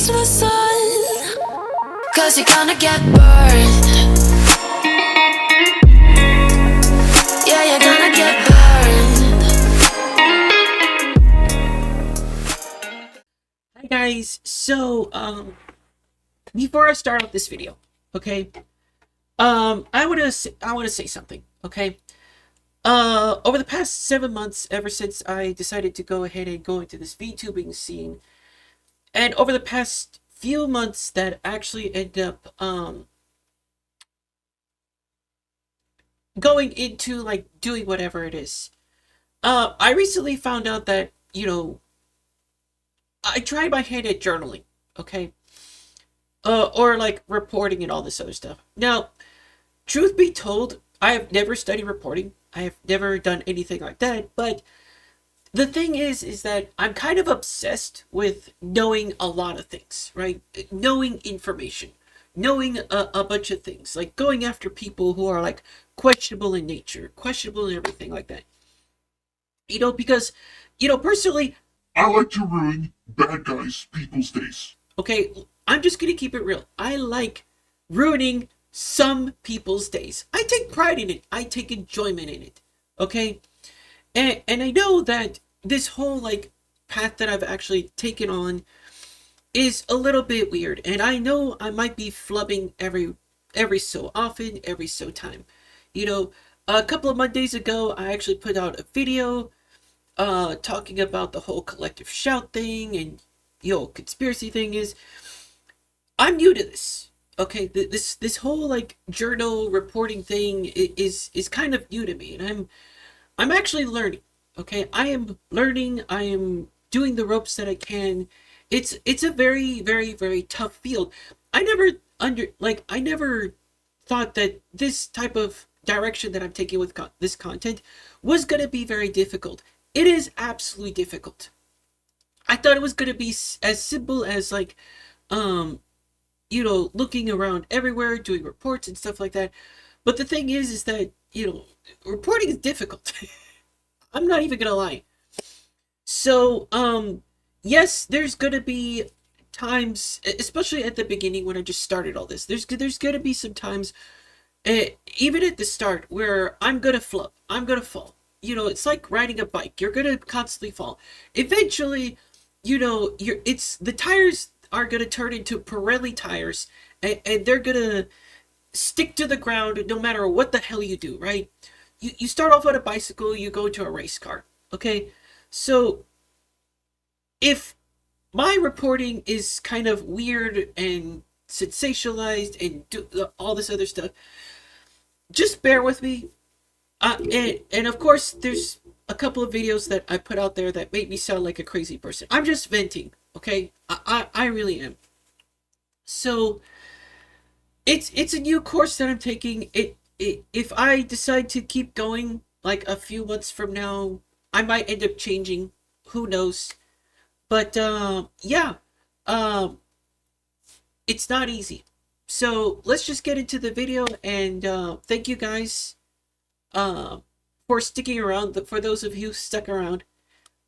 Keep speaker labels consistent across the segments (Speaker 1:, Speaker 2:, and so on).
Speaker 1: face the sun, 'cause you're gonna get burned. Yeah, you're gonna get burned.
Speaker 2: Hi guys, so before I start off this video, okay, I want to say something, okay. Over the past 7 months, ever since I decided to go ahead and go into this VTubing scene, and over the past few months that actually end up going into like doing whatever it is, I recently found out that I tried my hand at journaling, okay, or like reporting and all this other stuff. Now, truth be told, I have never studied reporting. I have never done anything like that, but the thing is that I'm kind of obsessed with knowing a lot of things, right? Knowing information, knowing a bunch of things, like going after people who are like questionable in nature, questionable in everything like that. Because, personally,
Speaker 3: I like to ruin bad guys' people's days.
Speaker 2: okay, I'm just gonna keep it real. I like ruining some people's days. I take pride in it. I take enjoyment in it. Okay? And I know that this whole like path that I've actually taken on is a little bit weird. And I know I might be flubbing every so often, every so time. A couple of Mondays ago I actually put out a video talking about the whole collective shout thing and conspiracy thing. Is I'm new to this. Okay, this whole like journal reporting thing is kind of new to me, and I'm actually learning. Okay, I am learning. I am doing the ropes that I can. It's a very very very tough field. I never thought that this type of direction that I'm taking with this content was gonna be very difficult. It is absolutely difficult. I thought it was gonna be as simple as like looking around everywhere, doing reports and stuff like that. But the thing is that, reporting is difficult. I'm not even gonna lie. So, yes, there's gonna be times, especially at the beginning when I just started all this, there's gonna be some times, even at the start, where I'm gonna flub, I'm gonna fall. It's like riding a bike. You're gonna constantly fall. Eventually, the tires are going to turn into Pirelli tires, and they're going to stick to the ground no matter what the hell you do, right? You start off on a bicycle, you go to a race car, okay? So if my reporting is kind of weird and sensationalized and all this other stuff, just bear with me. And of course, there's a couple of videos that I put out there that made me sound like a crazy person. I'm just venting, okay? I really am. So it's a new course that I'm taking. If I decide to keep going, like a few months from now, I might end up changing. Who knows? But yeah, it's not easy. So let's just get into the video, and thank you guys for sticking around. For those of you who stuck around,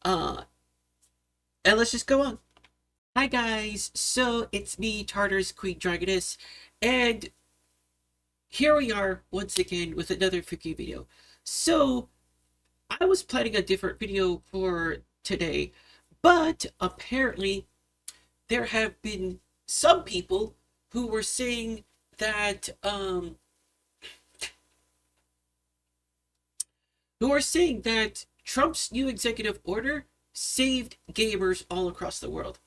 Speaker 2: and let's just go on. Hi guys, so it's me, Tartarus Queen Dragoness, and here we are once again with another Fiki video. So I was planning a different video for today, but apparently there have been some people who were saying that Trump's new executive order saved gamers all across the world.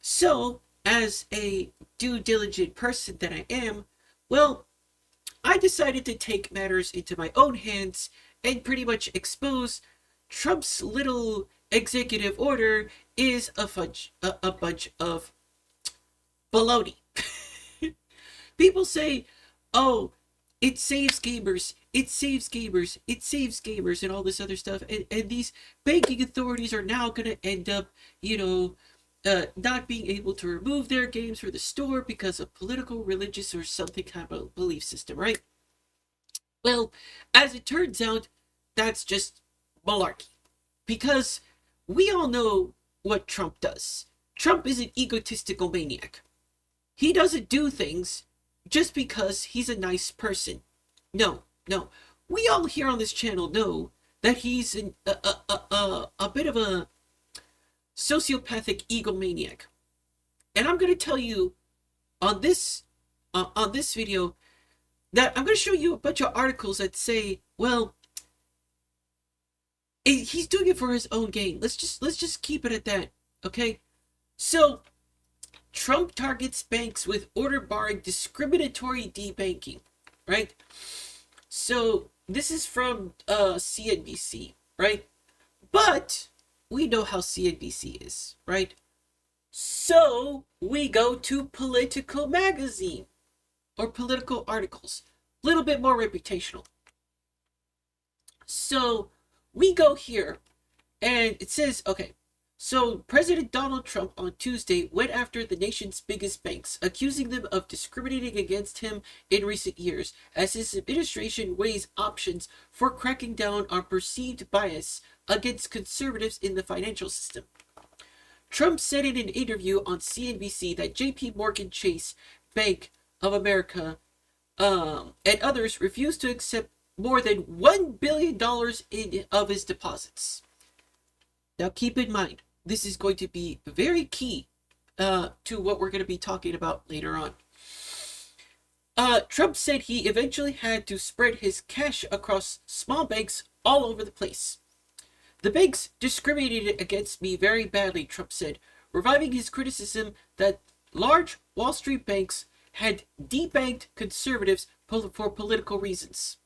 Speaker 2: So as a due diligent person that I am, well, I decided to take matters into my own hands and pretty much expose Trump's little executive order is a bunch of baloney. People say, oh, it saves gamers, it saves gamers, it saves gamers, and all this other stuff. And these banking authorities are now going to end up, not being able to remove their games from the store because of political, religious, or something kind of belief system, right? Well, as it turns out, that's just malarkey. Because we all know what Trump does. Trump is an egotistical maniac. He doesn't do things just because he's a nice person. No. We all here on this channel know that he's a bit of a sociopathic egomaniac. And I'm going to tell you on this video that I'm going to show you a bunch of articles that say, well, he's doing it for his own gain. Let's just keep it at that, okay? So, Trump targets banks with order barring discriminatory debanking, right? So, this is from CNBC, right? But we know how CNBC is, right? So, we go to Politico magazine, or political articles. A little bit more reputational. So, we go here, and it says, okay, so President Donald Trump on Tuesday went after the nation's biggest banks, accusing them of discriminating against him in recent years, as his administration weighs options for cracking down on perceived bias against conservatives in the financial system. Trump said in an interview on CNBC that J.P. Morgan Chase, Bank of America, and others refused to accept more than $1 billion of his deposits. Now keep in mind, this is going to be very key to what we're going to be talking about later on. Trump said he eventually had to spread his cash across small banks all over the place. The banks discriminated against me very badly, Trump said, reviving his criticism that large Wall Street banks had debanked conservatives for political reasons.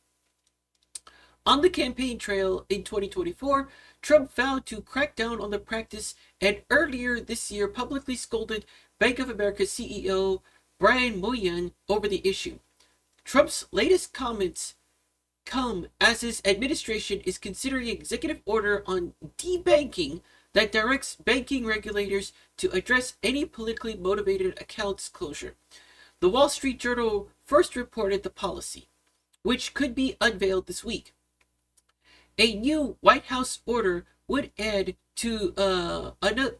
Speaker 2: On the campaign trail in 2024, Trump vowed to crack down on the practice and earlier this year publicly scolded Bank of America CEO Brian Moynihan over the issue. Trump's latest comments come as his administration is considering an executive order on debanking that directs banking regulators to address any politically motivated accounts closure. The Wall Street Journal first reported the policy, which could be unveiled this week. A new White House order would add to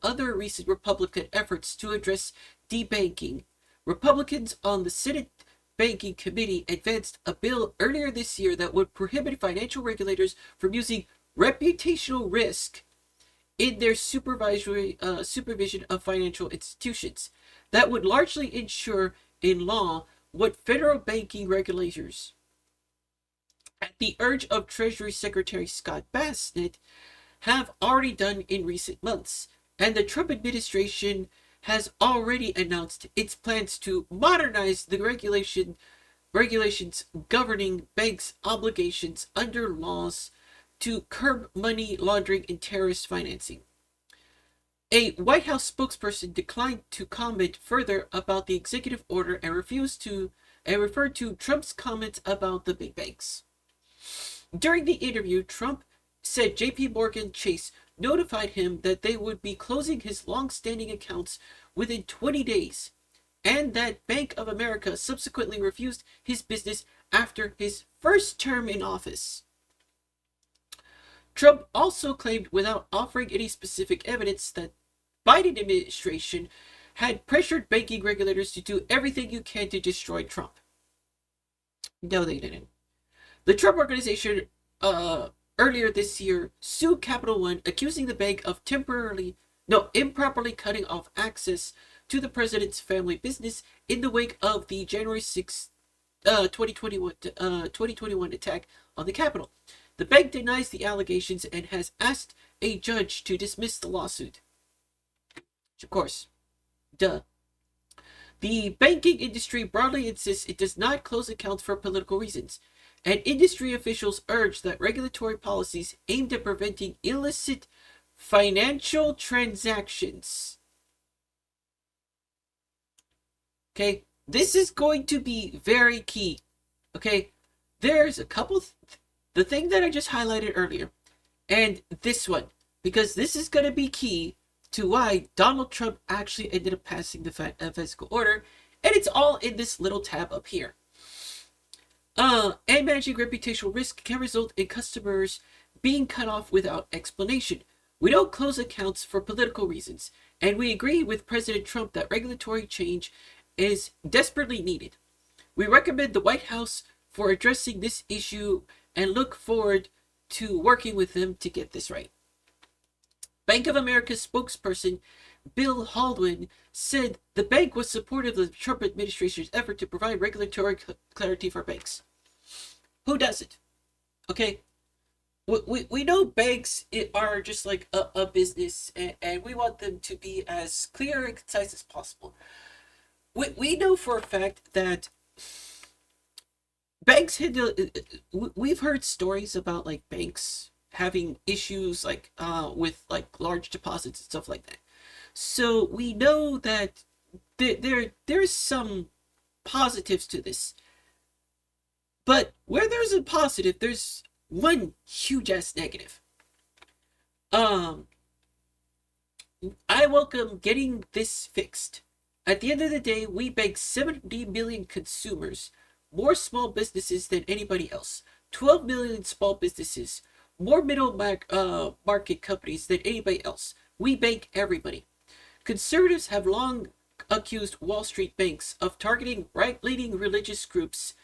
Speaker 2: other recent Republican efforts to address debanking. Republicans on the Senate Banking Committee advanced a bill earlier this year that would prohibit financial regulators from using reputational risk in their supervision of financial institutions. That would largely ensure in law what federal banking regulators, at the urge of Treasury Secretary Scott Bassett, have already done in recent months, and the Trump administration has already announced its plans to modernize the regulations governing banks' obligations under laws to curb money laundering and terrorist financing. A White House spokesperson declined to comment further about the executive order and referred to Trump's comments about the big banks. During the interview, Trump said J.P. Morgan Chase notified him that they would be closing his long-standing accounts within 20 days, and that Bank of America subsequently refused his business after his first term in office. Trump also claimed, without offering any specific evidence, that Biden administration had pressured banking regulators to do everything you can to destroy Trump. No, they didn't. The Trump Organization earlier this year sued Capital One, accusing the bank of improperly cutting off access to the president's family business in the wake of the January 6, 2021 attack on the Capitol. The bank denies the allegations and has asked a judge to dismiss the lawsuit. Which, of course, duh. The banking industry broadly insists it does not close accounts for political reasons, and industry officials urge that regulatory policies aimed at preventing illicit financial transactions. Okay, this is going to be very key. Okay, there's a couple, the thing that I just highlighted earlier, and this one, because this is going to be key to why Donald Trump actually ended up passing the fiscal order, and it's all in this little tab up here. And managing reputational risk can result in customers being cut off without explanation. We don't close accounts for political reasons, and we agree with President Trump that regulatory change is desperately needed. We recommend the White House for addressing this issue and look forward to working with them to get this right. Bank of America's spokesperson, Bill Haldwin, said the bank was supportive of the Trump administration's effort to provide regulatory clarity for banks. Who doesn't? Okay? We know banks are just like a business, and we want them to be as clear and concise as possible. We know for a fact that banks we've heard stories about like banks having issues like with like large deposits and stuff like that. So we know that there's some positives to this. But where there's a positive, there's one huge ass negative. I welcome getting this fixed. At the end of the day, we bank 70 million consumers, more small businesses than anybody else. 12 million small businesses, more middle market companies than anybody else. We bank everybody. Conservatives have long accused Wall Street banks of targeting right-leaning religious groups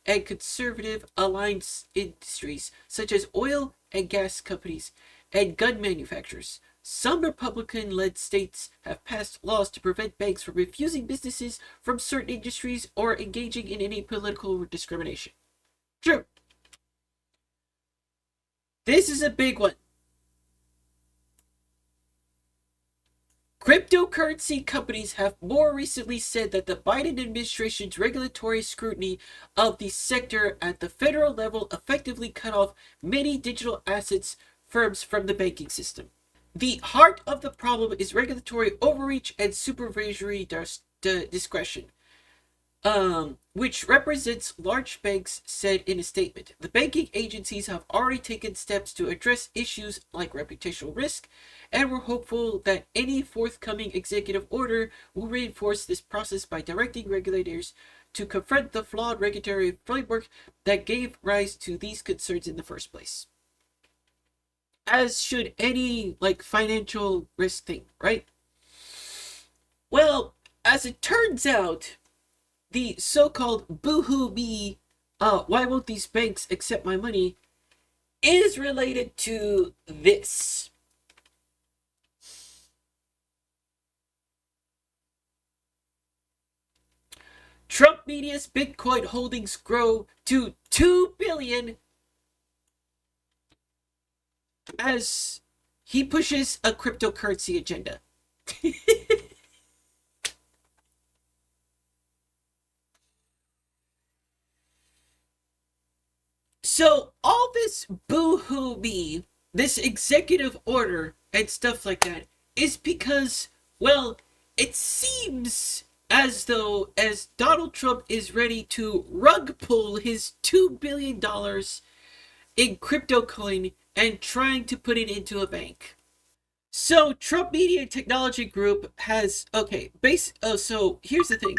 Speaker 2: and conservative aligned industries such as oil and gas companies and gun manufacturers. Some Republican-led states have passed laws to prevent banks from refusing businesses from certain industries or engaging in any political discrimination. True. This is a big one. Cryptocurrency companies have more recently said that the Biden administration's regulatory scrutiny of the sector at the federal level effectively cut off many digital assets firms from the banking system. The heart of the problem is regulatory overreach and supervisory discretion, which represents large banks, said in a statement. The banking agencies have already taken steps to address issues like reputational risk, and we're hopeful that any forthcoming executive order will reinforce this process by directing regulators to confront the flawed regulatory framework that gave rise to these concerns in the first place. As should any like financial risk thing, right? Well, as it turns out, the so-called boohoo me, why won't these banks accept my money, is related to this. Trump media's Bitcoin holdings grow to $2 billion as he pushes a cryptocurrency agenda. So all this boo-hoo me, this executive order and stuff like that, is because, well, it seems as though as Donald Trump is ready to rug pull his $2 billion in crypto coin and trying to put it into a bank. So Trump Media Technology Group has, so here's the thing.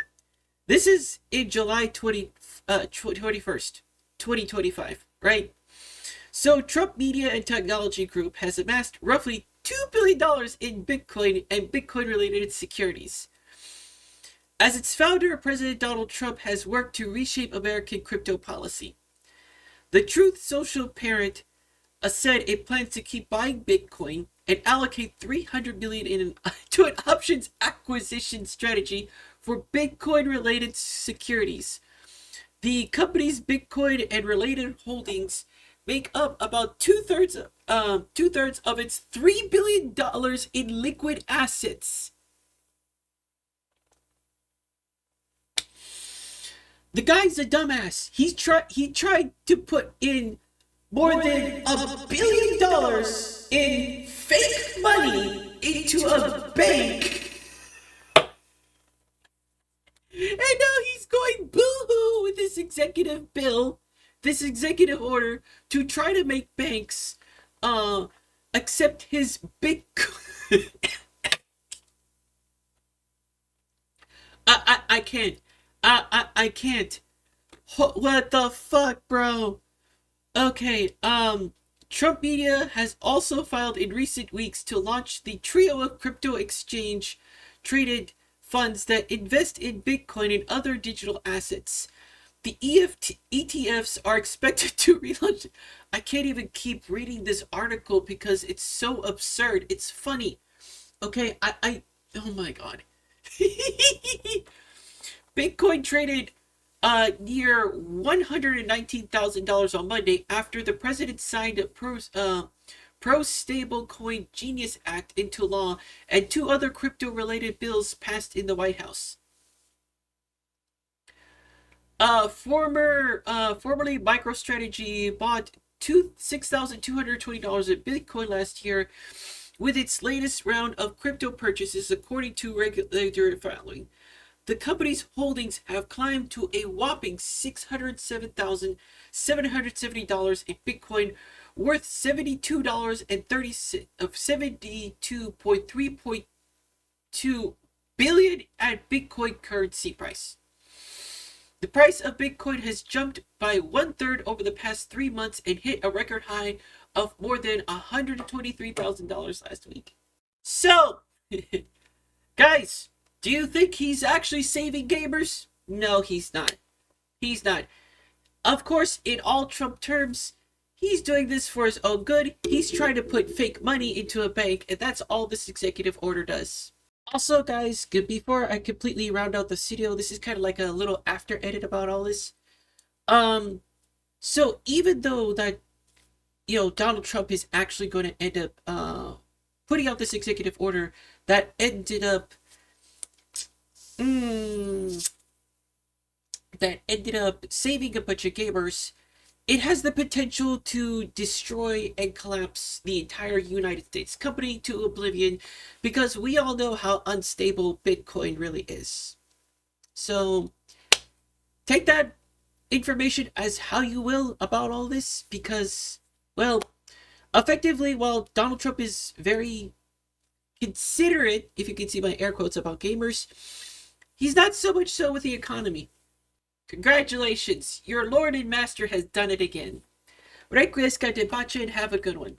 Speaker 2: This is in July 21st, 2025, right? So Trump Media and Technology Group has amassed roughly $2 billion in Bitcoin and Bitcoin-related securities. As its founder, President Donald Trump has worked to reshape American crypto policy. The Truth Social parent said it plans to keep buying Bitcoin and allocate $300 million to an options acquisition strategy for Bitcoin-related securities. The company's Bitcoin and related holdings make up about two-thirds of its $3 billion in liquid assets. The guy's a dumbass. He tried to put in more than $1 billion in fake money into a bank. And now he's going boo-hoo with this executive bill, this executive order to try to make banks accept his Bitcoin. I can't. I can't. What the fuck, bro? Okay, Trump media has also filed in recent weeks to launch the trio of crypto exchange traded funds that invest in Bitcoin and other digital assets. The ETFs are expected to relaunch. I can't even keep reading this article because it's so absurd. It's funny. Okay, oh my god. Bitcoin traded near $119,000 on Monday after the president signed a pro Stablecoin Genius Act into law and two other crypto-related bills passed in the White House. Formerly MicroStrategy bought $6,220 in Bitcoin last year with its latest round of crypto purchases, according to regulatory filing. The company's holdings have climbed to a whopping $607,770 in Bitcoin, worth $72.30 of 72.3.2 billion at Bitcoin currency price. The price of Bitcoin has jumped by 1/3 over the past 3 months and hit a record high of more than $123,000 last week. So, guys, do you think he's actually saving gamers? No, he's not. He's not. Of course, in all Trump terms, he's doing this for his own good. He's trying to put fake money into a bank, and that's all this executive order does. Also, guys, before I completely round out the video, this is kind of like a little after edit about all this. So even though that, Donald Trump is actually going to end up putting out this executive order that ended up saving a bunch of gamers, it has the potential to destroy and collapse the entire United States company to oblivion, because we all know how unstable Bitcoin really is. So take that information as how you will about all this, because, well, effectively, while Donald Trump is very considerate, if you can see my air quotes, about gamers, he's not so much so with the economy. Congratulations, your Lord and Master has done it again. Requiescat and have a good one.